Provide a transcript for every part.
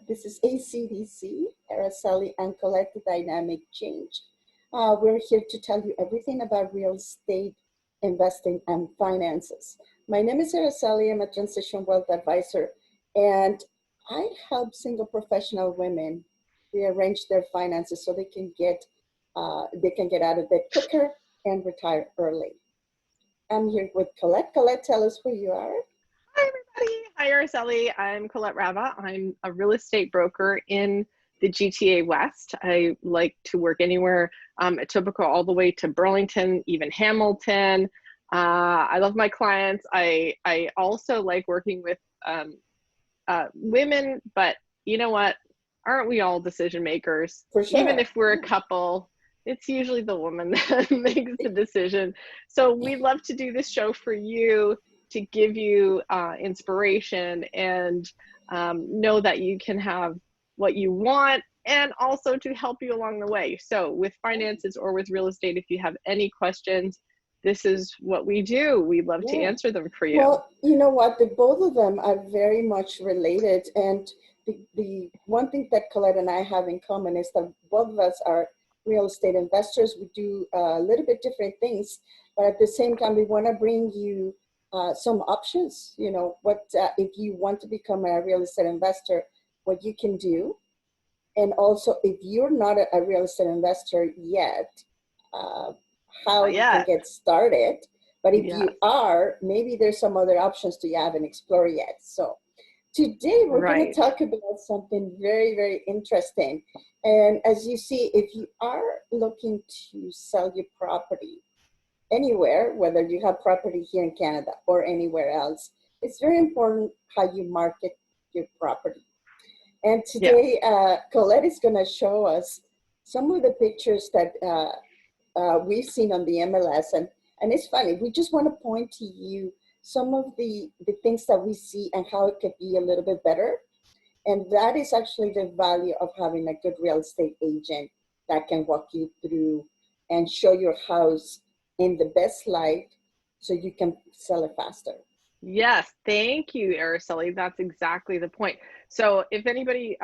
This is ACDC, Araceli and Colette, the Dynamic Change. We're here to tell you everything about real estate investing and finances. My name is Araceli. I'm a transition wealth advisor, and I help single professional women rearrange their finances so they can get out of bed quicker and retire early. I'm here with Colette. Colette, tell us who you are. Hi, everybody. Hi, Araceli. I'm Colette Rava. I'm a real estate broker in the GTA West. I like to work anywhere at Etobicoke all the way to Burlington, even Hamilton. I love my clients. I also like working with women, but you know what? Aren't we all decision makers? For sure. Even if we're a couple, it's usually the woman that makes the decision. So we love to do this show for you, to give you inspiration and know that you can have what you want, and also to help you along the way. So with finances or with real estate, if you have any questions, this is what we do. We love to answer them for you. Well, you know what? Both of them are very much related. And the one thing that Colette and I have in common is that both of us are real estate investors. We do a little bit different things, but at the same time, we want to bring you some options. You know, what if you want to become a real estate investor, what you can do. And also, if you're not a real estate investor yet, how you can get started. But if you are, maybe there's some other options that you haven't explored yet. So today we're going to talk about something very, very interesting. And as you see, if you are looking to sell your property anywhere, whether you have property here in Canada or anywhere else, it's very important how you market your property. And today, Colette is going to show us some of the pictures that we've seen on the MLS. And it's funny, we just want to point to you some of the things that we see and how it could be a little bit better. And that is actually the value of having a good real estate agent that can walk you through and show your house in the best light so you can sell it faster. Yes, thank you, Araceli. That's exactly the point. So if anybody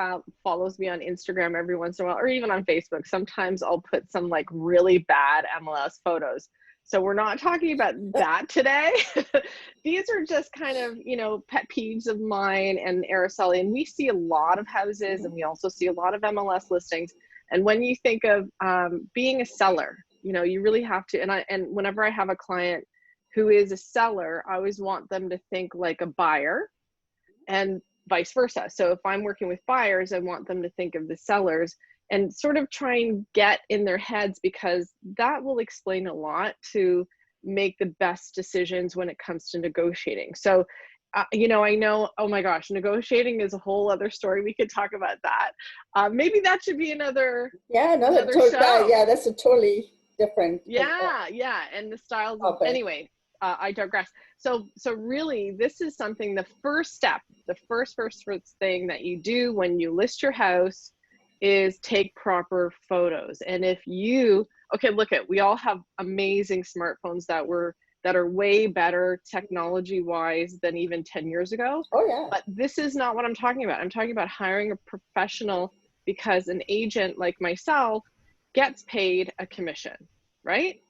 follows me on Instagram every once in a while, or even on Facebook, sometimes I'll put some like really bad MLS photos. So we're not talking about that today. These are just kind of, you know, pet peeves of mine and Araceli. And we see a lot of houses, and we also see a lot of MLS listings. And when you think of being a seller, you know, you really have to, and whenever I have a client who is a seller, I always want them to think like a buyer and vice versa. So if I'm working with buyers, I want them to think of the sellers and sort of try and get in their heads, because that will explain a lot to make the best decisions when it comes to negotiating. So, you know, I know, oh my gosh, negotiating is a whole other story. We could talk about that. Maybe that should be another show. Yeah, that's a totally different. And the styles of, anyway. I digress. So really, this is something, the first step, the first thing that you do when you list your house is take proper photos. And if you, we all have amazing smartphones that are way better technology wise than even 10 years ago. Oh yeah. But this is not what I'm talking about. I'm talking about hiring a professional, because an agent like myself gets paid a commission, right?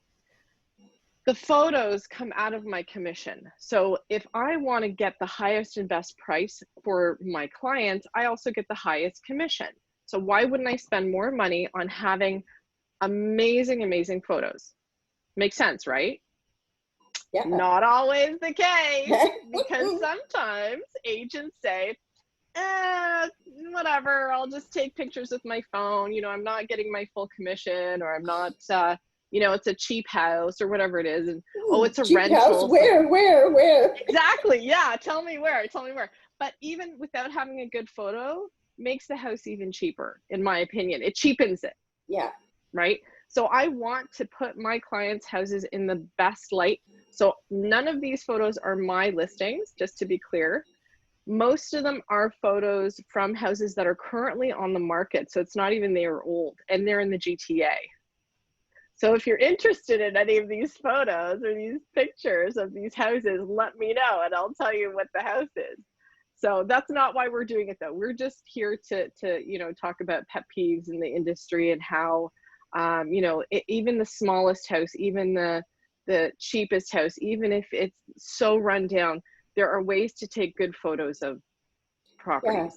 The photos come out of my commission. So if I want to get the highest and best price for my clients, I also get the highest commission. So why wouldn't I spend more money on having amazing, amazing photos? Makes sense, right? Yeah. Not always the case, because sometimes agents say, whatever, I'll just take pictures with my phone. You know, I'm not getting my full commission, or I'm not, you know, it's a cheap house or whatever it is. And it's a cheap rental. House? Where? Exactly. Yeah. Tell me where. But even without having a good photo, makes the house even cheaper, in my opinion. It cheapens it. Yeah. Right. So I want to put my clients' houses in the best light. So none of these photos are my listings, just to be clear. Most of them are photos from houses that are currently on the market. So it's not even they are old, and they're in the GTA. So if you're interested in any of these photos or these pictures of these houses, let me know and I'll tell you what the house is. So that's not why we're doing it though. We're just here to you know, talk about pet peeves in the industry and how, you know, even the smallest house, even the cheapest house, even if it's so run down, there are ways to take good photos of properties. Yeah.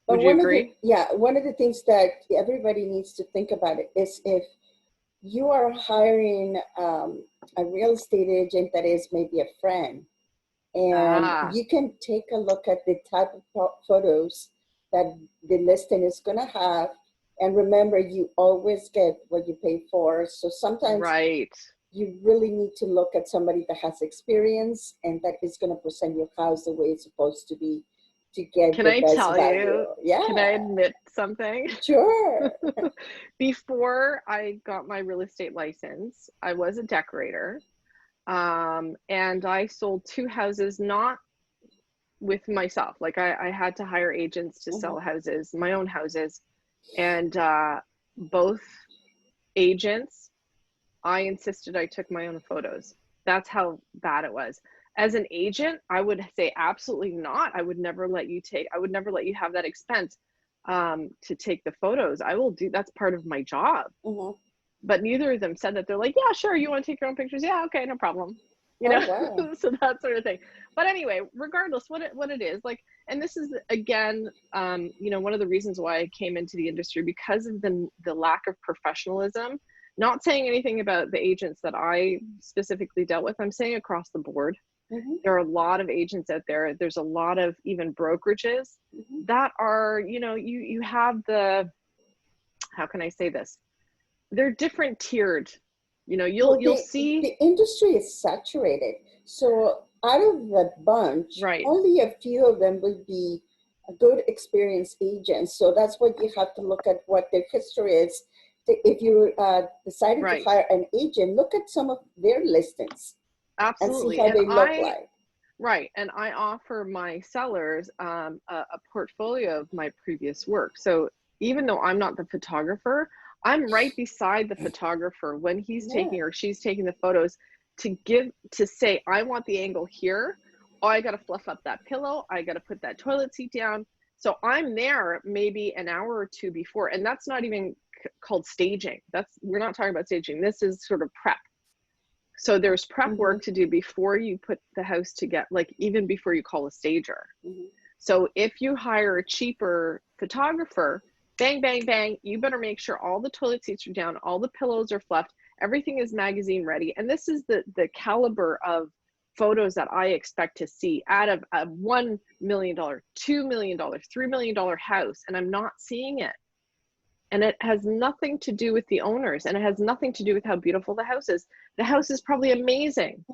But Would you agree? one of the things that everybody needs to think about it is if you are hiring a real estate agent that is maybe a friend, and Ah, you can take a look at the type of photos that the listing is going to have. And remember, you always get what you pay for. So sometimes right. you really need to look at somebody that has experience and that is going to present your house the way it's supposed to be to get Can the I best tell value. you, can I Yeah, admit something? sure. Before I got my real estate license, I was a decorator. And I sold 2 houses, not with myself. Like I had to hire agents to sell houses, my own houses. And both agents, I insisted I took my own photos. That's how bad it was. As an agent, I would say absolutely not. I would never let you have that expense to take the photos. I will do, that's part of my job. But neither of them said that. They're like, yeah, sure, you want to take your own pictures? Yeah, okay, no problem. You know, Oh, wow. so that sort of thing. But anyway, regardless what it is, like, and this is again, you know, one of the reasons why I came into the industry, because of the lack of professionalism. Not saying anything about the agents that I specifically dealt with. I'm saying across the board. There are a lot of agents out there. There's a lot of even brokerages that are, you know, you have the, how can I say this? They're different tiered. You know, you'll see. The industry is saturated. So out of the bunch, Right. only a few of them would be a good experienced agents. So that's what you have to look at, what their history is. If you decided to hire an agent, look at some of their listings. Absolutely. And see how they look like. Right. And I offer my sellers a portfolio of my previous work. So even though I'm not the photographer, I'm right beside the photographer when he's taking or she's taking the photos to say, I want the angle here. Oh, I got to fluff up that pillow. I got to put that toilet seat down. So I'm there maybe an hour or two before, and that's not even called staging. We're not talking about staging. This is sort of prep. So there's prep work to do before you put the house together, like even before you call a stager. So if you hire a cheaper photographer, bang, bang, bang, you better make sure all the toilet seats are down, all the pillows are fluffed, everything is magazine ready. And this is the caliber of photos that I expect to see out of a $1 million, $2 million, $3 million house, and I'm not seeing it. And it has nothing to do with the owners, and it has nothing to do with how beautiful the house is. The house is probably amazing.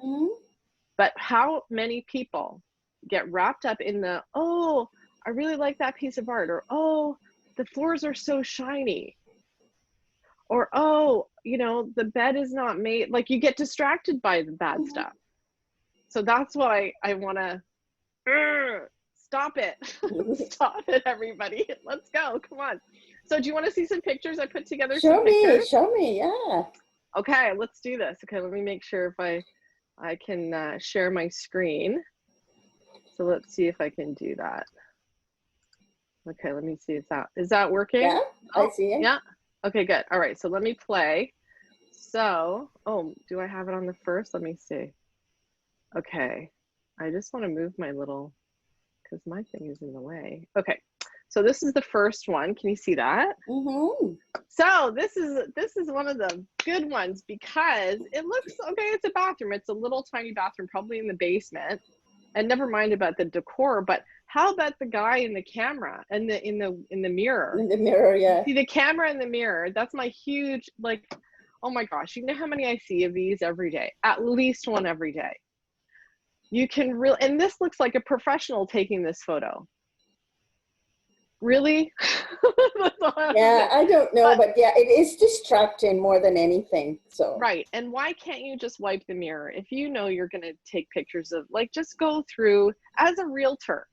But how many people get wrapped up in the, oh, I really like that piece of art, or oh, the floors are so shiny, or oh, you know, the bed is not made, like you get distracted by the bad stuff. So that's why I want to stop it. Stop it, everybody. Let's go. Come on. So do you want to see some pictures? I put together some pictures. Show me, yeah. Okay, let's do this. Okay, let me make sure if I can share my screen. So let's see if I can do that. Okay, let me see. Is that working? Yeah, I see it. Yeah. Okay, good. All right, so let me play. So, oh, do I have it on the first? Let me see. Okay, I just want to move my little, because my thing is in the way. Okay, so this is the first one. Can you see that? So this is one of the good ones because it looks okay. It's a bathroom. It's a little tiny bathroom, probably in the basement. And never mind about the decor, but how about the guy in the camera and in the mirror? In the mirror, yeah. See the camera in the mirror. That's my huge, like, oh my gosh, you know how many I see of these every day? At least one every day. You can really, and this looks like a professional taking this photo. Really? Yeah, I don't know, but yeah, it is distracting more than anything. So right. And why can't you just wipe the mirror? If you know you're going to take pictures of, like, just go through as a realtor.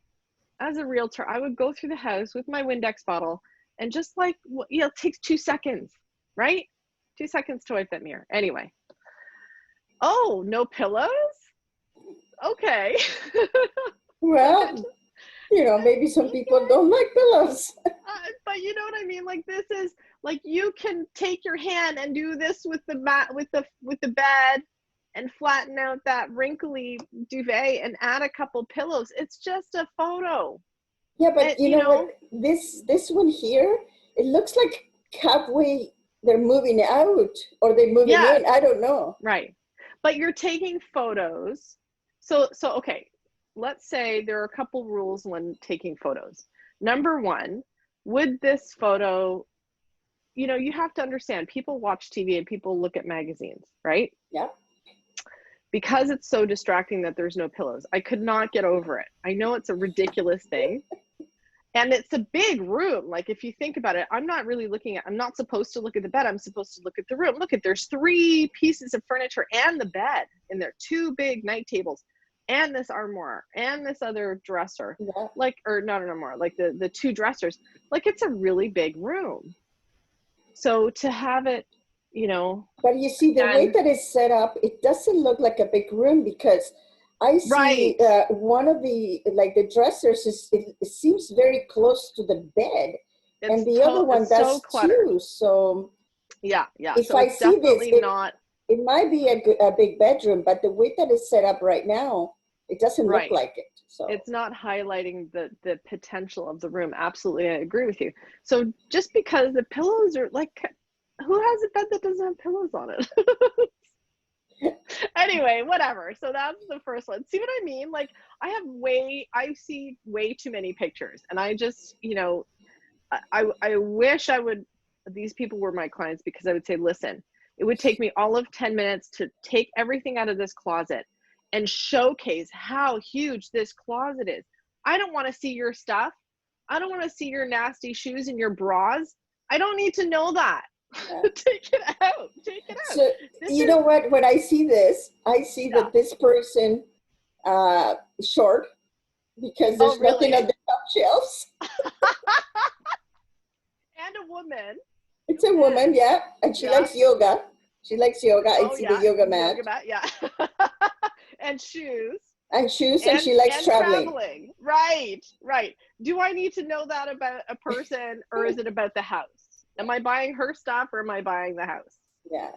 As a realtor, I would go through the house with my Windex bottle and just, like, you know, it takes 2 seconds, right? 2 seconds to wipe that mirror. Anyway. Oh, no pillows? Okay. well, You know, maybe some people don't like pillows. But you know what I mean? Like, this is like, you can take your hand and do this with the mat, with the bed, and flatten out that wrinkly duvet and add a couple pillows. It's just a photo. Yeah, but And, you know what? This one here, it looks like halfway they're moving out or they're moving in. I don't know. Right. But you're taking photos. So okay, let's say there are a couple rules when taking photos. Number one, would this photo, you know, you have to understand, people watch TV and people look at magazines, right? Yeah. Because it's so distracting that there's no pillows. I could not get over it. I know it's a ridiculous thing. And it's a big room. Like, if you think about it, I'm not supposed to look at the bed. I'm supposed to look at the room. Look at, there's 3 pieces of furniture and the bed, and there are 2 big night tables and this armoire and this other dresser. Yeah. Like, or not an armoire, like the 2 dressers. Like, it's a really big room. So to have it, you know. But you see, the way that it's set up, it doesn't look like a big room, because I see one of the, like, the dressers it seems very close to the bed, and the other one does too. So yeah. If so I see this, it might be a big bedroom, but the way that it's set up right now, it doesn't look like it. So it's not highlighting the potential of the room. Absolutely, I agree with you. So just because the pillows are like, who has a bed that doesn't have pillows on it? Anyway, whatever. So that's the first one. See what I mean? Like, I see way too many pictures, and I just, you know, I wish these people were my clients, because I would say, listen, it would take me all of 10 minutes to take everything out of this closet and showcase how huge this closet is. I don't want to see your stuff. I don't want to see your nasty shoes and your bras. I don't need to know that. Take it out. So you know what? When I see this, I see that this person short, because there's nothing on the top shelves. And a woman. It's a woman, yeah, and she likes yoga. She likes yoga. I see the yoga mat. And shoes. And she likes traveling. Right. Do I need to know that about a person, or is it about the house? Am I buying her stuff, or am I buying the house? Yeah.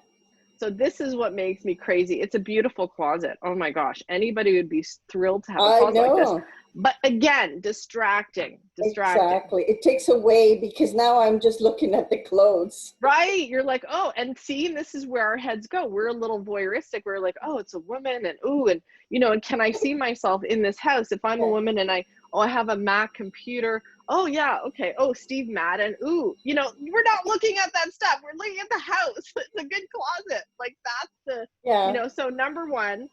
So this is what makes me crazy. It's a beautiful closet. Oh my gosh. Anybody would be thrilled to have a closet like this. But again, distracting. Exactly. It takes away, because now I'm just looking at the clothes. Right. You're like, oh, and see, this is where our heads go. We're a little voyeuristic. We're like, oh, it's a woman, and ooh, and you know, and can I see myself in this house? If I'm a woman and I have a Mac computer. Oh yeah, okay. Oh, Steve Madden. Ooh, you know, we're not looking at that stuff. We're looking at the house. It's a good closet. Like, that's the, you know, so number one,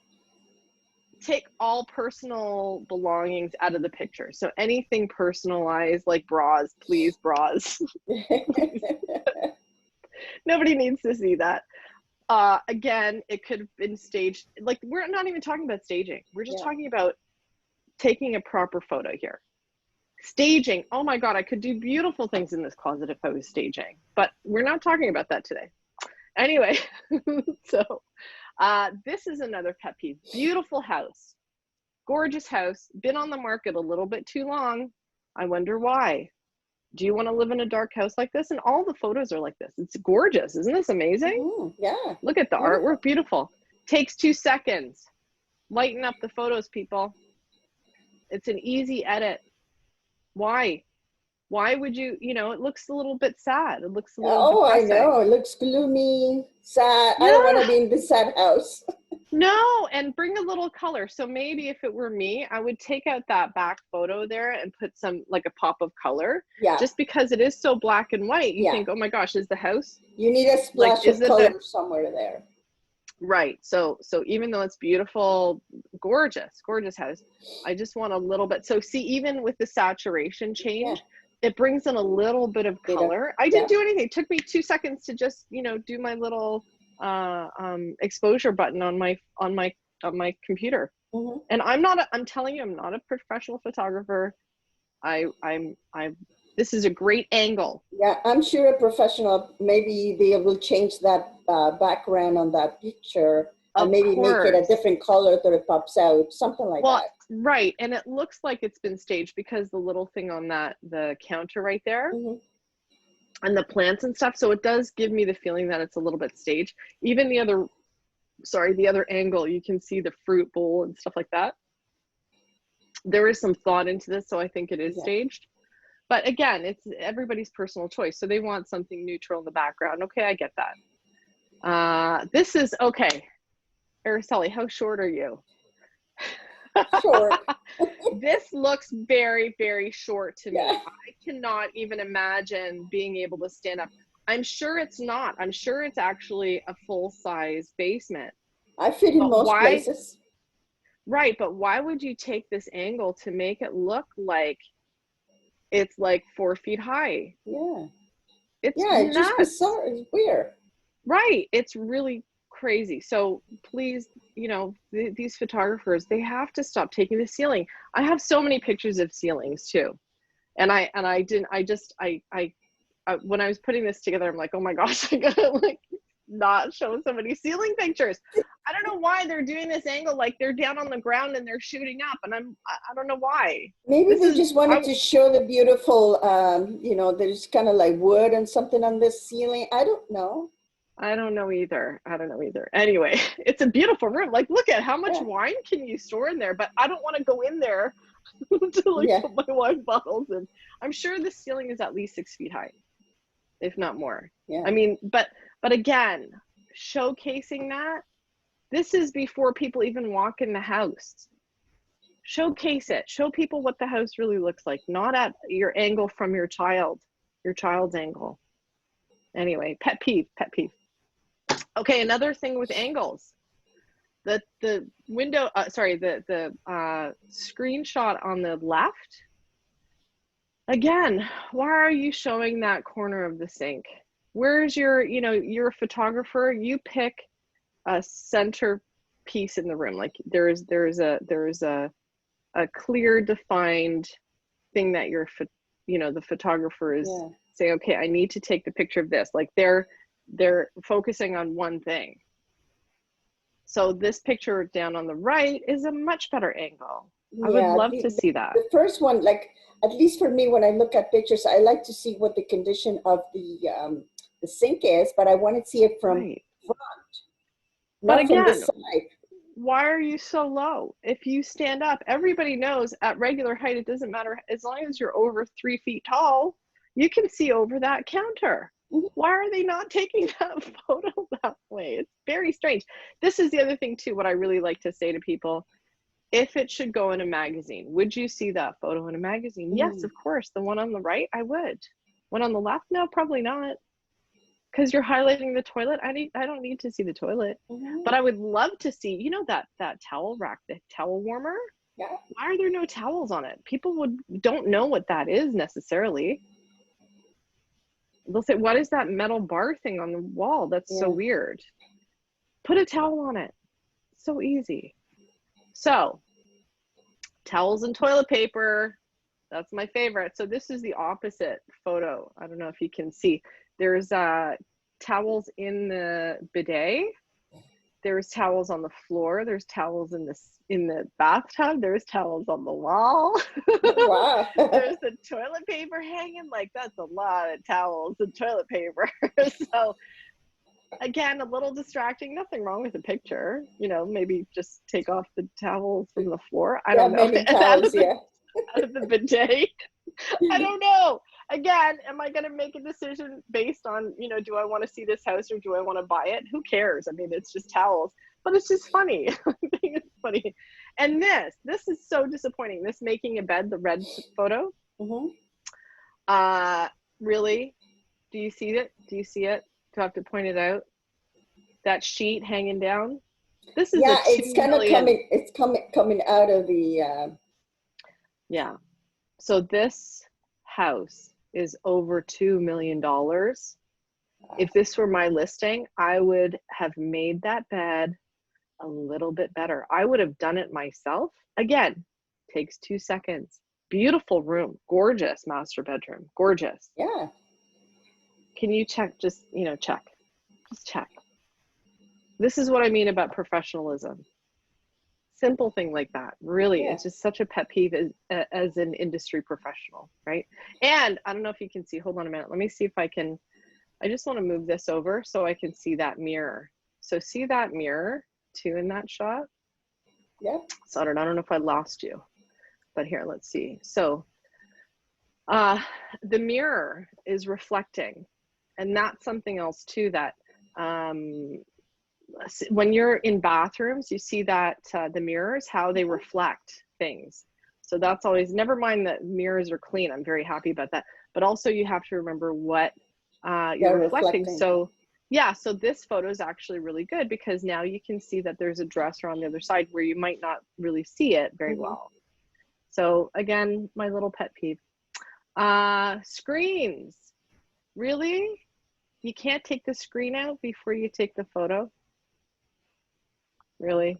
take all personal belongings out of the picture. So anything personalized, like bras, please, bras. Nobody needs to see that. Again, it could have been staged. Like, we're not even talking about staging. We're just talking about taking a proper photo here. Staging, oh my God, I could do beautiful things in this closet if I was staging, but we're not talking about that today. Anyway, so this is another pet peeve. Beautiful house, gorgeous house, been on the market a little bit too long. I wonder why. Do you want to live in a dark house like this? And all the photos are like this. It's gorgeous. Isn't this amazing? Yeah. Look at the artwork, beautiful. Takes 2 seconds. Lighten up the photos, people. It's an easy edit. Why would you, you know, it looks a little bit sad. It looks a little depressing. I know. It looks gloomy, sad. I don't want to be in the sad house. No, and bring a little color. So maybe if it were me, I would take out that back photo there and put some, like, a pop of color. Yeah. Just because it is so black and white, you think, oh my gosh, is the house? You need a splash of color somewhere there. Right. So even though it's beautiful, gorgeous house, I just want a little bit. So see, even with the saturation change, it brings in a little bit of color. I didn't do anything. It took me 2 seconds to just, you know, do my little exposure button on my computer. And I'm telling you, I'm not a professional photographer. This is a great angle. Yeah, I'm sure a professional, maybe they will change that background on that picture and maybe make it a different color that it pops out, something like that. Right. And it looks like it's been staged because the little thing on the counter right there, and the plants and stuff. So it does give me the feeling that it's a little bit staged. Even the other angle, you can see the fruit bowl and stuff like that. There is some thought into this, so I think it is staged. But again, it's everybody's personal choice. So they want something neutral in the background. Okay, I get that. This is, okay. Araceli, how short are you? Short. This looks very, very short to me. I cannot even imagine being able to stand up. I'm sure it's not. I'm sure it's actually a full-size basement. I fit in most places. Right, but why would you take this angle to make it look like it's like 4 feet high? Yeah. It's it's just bizarre. It's weird. Right. It's really crazy. So please, you know, these photographers, they have to stop taking the ceiling. I have so many pictures of ceilings too. And when I was putting this together, I'm like, oh my gosh, I gotta like not show so many ceiling pictures. I don't know why they're doing this angle, like they're down on the ground and they're shooting up, and I don't know why. Maybe they just wanted to show the beautiful, you know, there's kind of like wood and something on this ceiling. I don't know. I don't know either. Anyway, it's a beautiful room. Like, look at how much wine can you store in there, but I don't want to go in there to like put my wine bottles in. I'm sure the ceiling is at least 6 feet high, if not more. I mean, but again, showcasing that, this is before people even walk in the house. Showcase it. Show people what the house really looks like, not at your angle from your child's angle. Anyway, pet peeve. Okay, another thing with angles. The window, the screenshot on the left. Again, why are you showing that corner of the sink? Where's your, you know, you're a photographer, you pick a center piece in the room. Like there is a clear defined thing that the photographer is saying, okay, I need to take the picture of this. Like they're focusing on one thing. So this picture down on the right is a much better angle. I would love to see that. The first one, like, at least for me, when I look at pictures, I like to see what the condition of the sink is, but I want to see it from front, not from the side. Why are you so low? If you stand up, everybody knows at regular height, it doesn't matter. As long as you're over 3 feet tall, you can see over that counter. Why are they not taking that photo that way? It's very strange. This is the other thing too, what I really like to say to people. If it should go in a magazine, would you see that photo in a magazine? Yes, of course. The one on the right, I would. One on the left, no, probably not. Because you're highlighting the toilet. I don't need to see the toilet. But I would love to see, you know, that towel rack, the towel warmer. Why are there no towels on it? People don't know what that is necessarily. They'll say, what is that metal bar thing on the wall? That's so weird. Put a towel on it. So easy. So, towels and toilet paper. That's my favorite. So this is the opposite photo. I don't know if you can see. There's towels in the bidet. There's towels on the floor. There's towels in the bathtub. There's towels on the wall. Wow. There's the toilet paper hanging. Like, that's a lot of towels and toilet paper. So again, a little distracting. Nothing wrong with the picture. You know, maybe just take off the towels from the floor. I don't know. Many towels, out of the bidet. I don't know. Again, am I going to make a decision based on, you know, do I want to see this house or do I want to buy it? Who cares? I mean, it's just towels, but it's just funny. I think it's funny. And this is so disappointing. This making a bed, the red photo. Really? Do you see it? Do I have to point it out? That sheet hanging down. This is it's kind of coming. It's coming out of the. So this house is over $2 million. If this were my listing, I would have made that bed a little bit better. I would have done it myself. Again, takes 2 seconds. Beautiful room, gorgeous master bedroom, gorgeous. Yeah. Can you check? Just check. This is what I mean about professionalism. simple thing like that, really, Yeah. it's just such a pet peeve as an industry professional, right? And I don't know if you can see, hold on a minute. Let me see if I can, I just want to move this over so I can see that mirror. So see that mirror too in that shot? Yeah. So I don't know if I lost you, but here, let's see. So the mirror is reflecting, and that's something else too that when you're in bathrooms, you see that the mirrors, how they reflect things. So that's always, never mind that mirrors are clean, I'm very happy about that, but also you have to remember what you're reflecting. So yeah, so this photo is actually really good because now you can see that there's a dresser on the other side where you might not really see it very well. So again, my little pet peeve. Screens, really? You can't take the screen out before you take the photo? Really?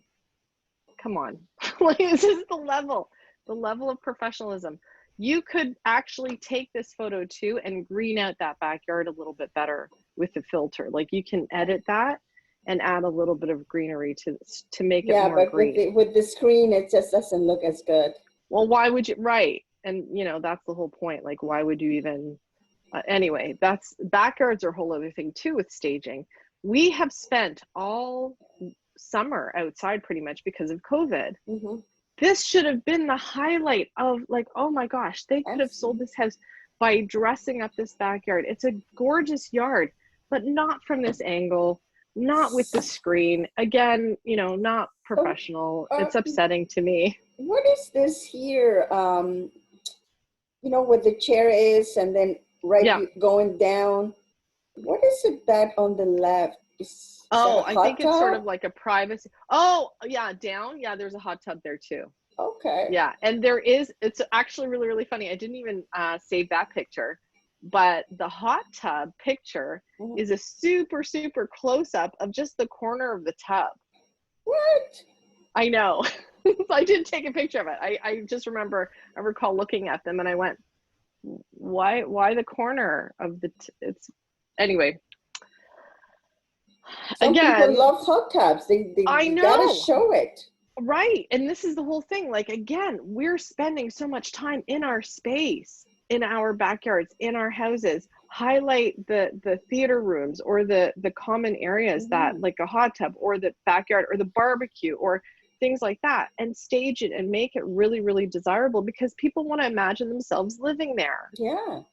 Come on. Like, this is the level of professionalism. You could actually take this photo too and green out that backyard a little bit better with the filter. Like, you can edit that and add a little bit of greenery to make it more green. Yeah, but with the screen, it just doesn't look as good. Well, why would you? Right. And you know, that's the whole point. Like, why would you even, anyway, backyards are a whole other thing too with staging. We have spent all summer outside pretty much because of COVID. This should have been the highlight of, like, oh my gosh, they could have sold this house by dressing up this backyard. It's a gorgeous yard, but not from this angle, not with the screen. Again, you know, not professional. It's upsetting to me. What is this here? You know, where the chair is, and then going down. What is it that on the left? I think it's sort of like a privacy. Oh, yeah, down. Yeah, there's a hot tub there too. Okay. Yeah, and it's actually really, really funny. I didn't even save that picture, but the hot tub picture is a super, super close up of just the corner of the tub. What? I know. I didn't take a picture of it. I just I recall looking at them and I went, why the corner of it's, anyway. Some people love hot tubs. They gotta show it. Right. And this is the whole thing. Like, again, we're spending so much time in our space, in our backyards, in our houses. Highlight the theater rooms or the common areas that, like a hot tub or the backyard or the barbecue or things like that, and stage it and make it really, really desirable because people want to imagine themselves living there. Yeah.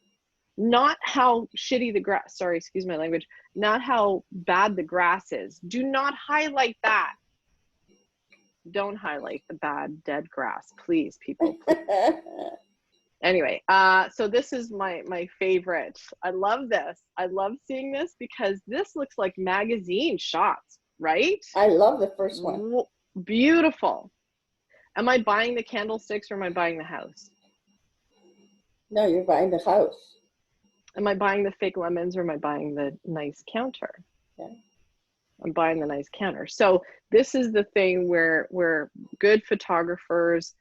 Not how shitty the grass, sorry, excuse my language, not how bad the grass is. Do not highlight that. Don't highlight the bad dead grass, please, people. Anyway, so this is my favorite. I love this. I love seeing this because this looks like magazine shots, right? I love the first one. Beautiful. Am I buying the candlesticks or am I buying the house? No, you're buying the house. Am I buying the fake lemons or am I buying the nice counter? Yeah. I'm buying the nice counter. So this is the thing where good photographers,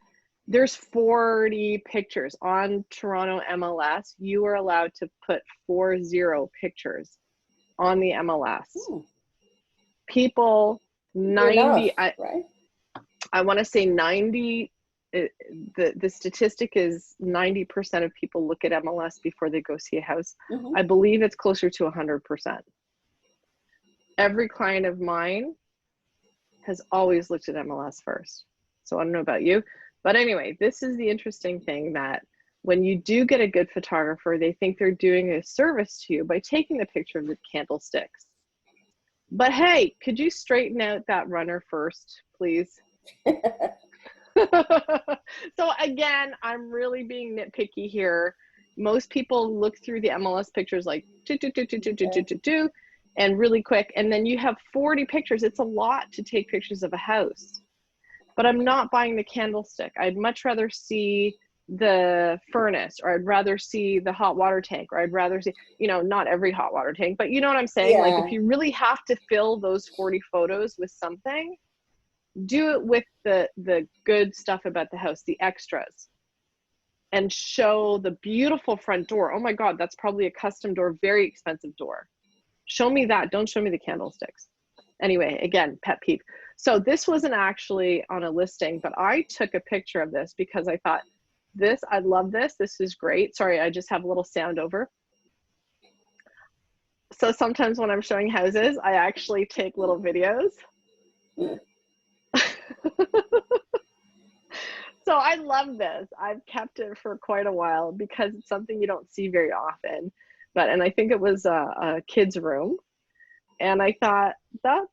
there's 40 pictures on Toronto MLS. You are allowed to put 40 pictures on the MLS. People, 90, enough, right? I want to say 90, the statistic is 90% of people look at MLS before they go see a house. I believe it's closer to 100%. Every client of mine has always looked at MLS first. So I don't know about you, but anyway, this is the interesting thing, that when you do get a good photographer, they think they're doing a service to you by taking the picture of the candlesticks. But hey, could you straighten out that runner first, please? So again, I'm really being nitpicky here. Most people look through the MLS pictures like and really quick, and then you have 40 pictures. It's a lot to take pictures of a house, but I'm not buying the candlestick. I'd much rather see the furnace, or I'd rather see the hot water tank, or I'd rather see, you know, not every hot water tank, but you know what I'm saying? Yeah. Like, if you really have to fill those 40 photos with something, do it with the good stuff about the house, the extras, and show the beautiful front door. Oh my God, that's probably a custom door, very expensive door. Show me that. Don't show me the candlesticks. Anyway, again, pet peeve. So this wasn't actually on a listing, but I took a picture of this because I thought I love this. This is great. Sorry, I just have a little sound over. So sometimes when I'm showing houses, I actually take little videos. So I love this. I've kept it for quite a while because it's something you don't see very often. And I think it was a kid's room. And I thought, that's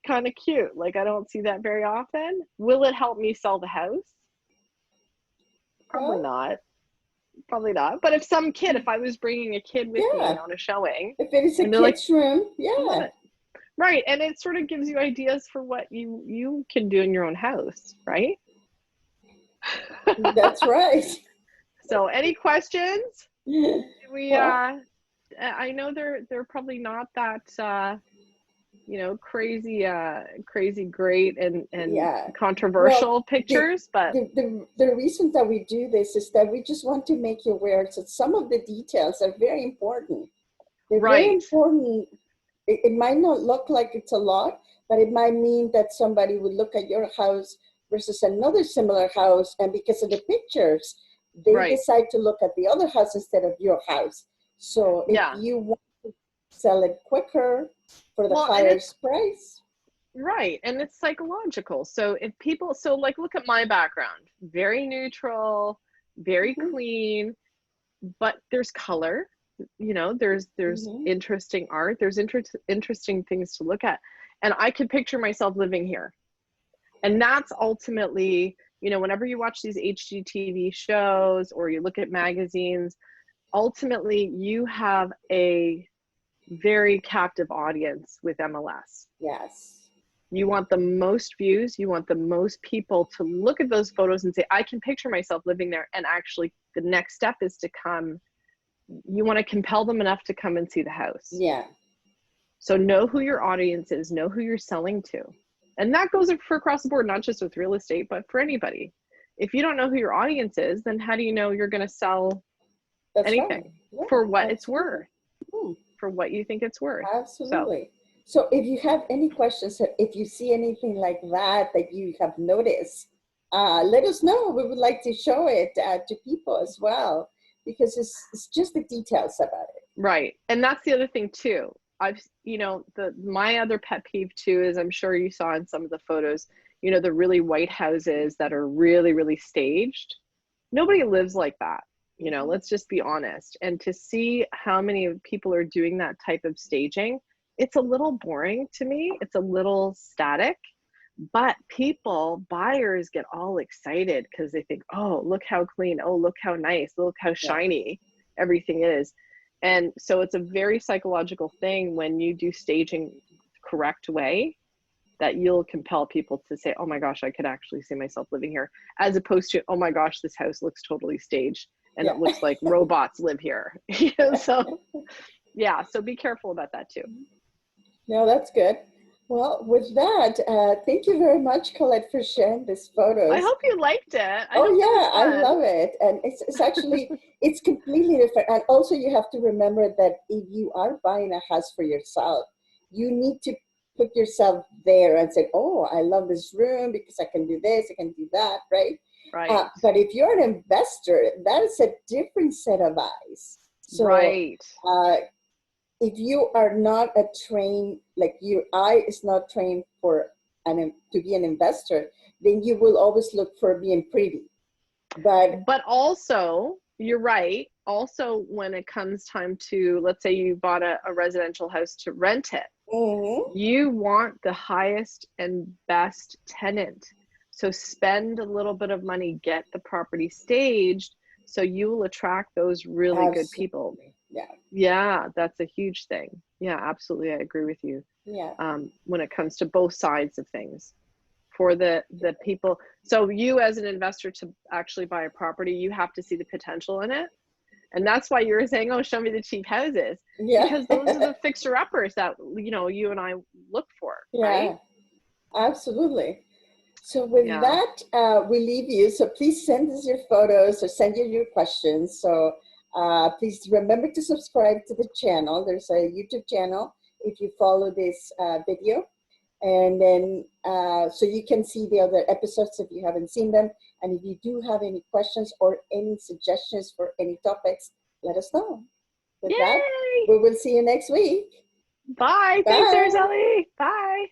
kind of cute. Like, I don't see that very often. Will it help me sell the house? Probably not. Probably not. But if I was bringing a kid with me on a showing. If it is a kid's room, Right. And it sort of gives you ideas for what you can do in your own house, right? That's right. So any questions? I know they're probably not that crazy great and controversial pictures, but the reason that we do this is that we just want to make you aware that some of the details are very important. They're very important. It might not look like it's a lot, but it might mean that somebody would look at your house versus another similar house, and because of the pictures, they decide to look at the other house instead of your house. So if you want to sell it quicker for the highest price. Right. And it's psychological. So if people, like, look at my background, very neutral, very clean, but there's color, there's interesting art, there's interesting things to look at. And I could picture myself living here. And that's ultimately, whenever you watch these HGTV shows or you look at magazines, ultimately you have a very captive audience with MLS. Yes. You want the most views. You want the most people to look at those photos and say, I can picture myself living there. And actually the next step is to come. You want to compel them enough to come and see the house. Yeah. So know who your audience is, know who you're selling to. And that goes for across the board, not just with real estate, but for anybody. If you don't know who your audience is, then how do you know you're going to sell anything for what it's worth? For what you think it's worth. Absolutely. So if you have any questions, if you see anything like that you have noticed, let us know. We would like to show it to people as well, because it's just the details about it. Right. And that's the other thing too. My other pet peeve too is, I'm sure you saw in some of the photos, the really white houses that are really, really staged. Nobody lives like that. Let's just be honest. And to see how many people are doing that type of staging, it's a little boring to me. It's a little static, but buyers get all excited because they think, oh, look how clean. Oh, look how nice. Look how shiny everything is. And so it's a very psychological thing when you do staging the correct way, that you'll compel people to say, oh my gosh, I could actually see myself living here, as opposed to, oh my gosh, this house looks totally staged and it looks like robots live here. So be careful about that too. No, that's good. Well, with that, thank you very much, Colette, for sharing this photos. I hope you liked it. I love it. And it's actually, it's completely different. And also you have to remember that if you are buying a house for yourself, you need to put yourself there and say, oh, I love this room because I can do this, I can do that, right? Right. But if you're an investor, that is a different set of eyes. So, if you are not trained, like your eye is not trained to be an investor, then you will always look for being pretty. But also, you're right. Also, when it comes time to, let's say you bought a residential house to rent it, you want the highest and best tenant. So spend a little bit of money, get the property staged, so you will attract those really good people. Yeah, that's a huge thing. Yeah, absolutely. I agree with you. Yeah. When it comes to both sides of things, for the people. So you as an investor, to actually buy a property, you have to see the potential in it. And that's why you were saying, oh, show me the cheap houses. Because those are the fixer-uppers that, you and I look for, right? Absolutely. So with that, we leave you. So please send us your photos or send your questions. So please remember to subscribe to the channel. There's a YouTube channel if you follow this video. And then, so you can see the other episodes if you haven't seen them. And if you do have any questions or any suggestions for any topics, let us know. With that, Yay! we will see you next week. Bye. Thanks, Bye. Araceli. Bye.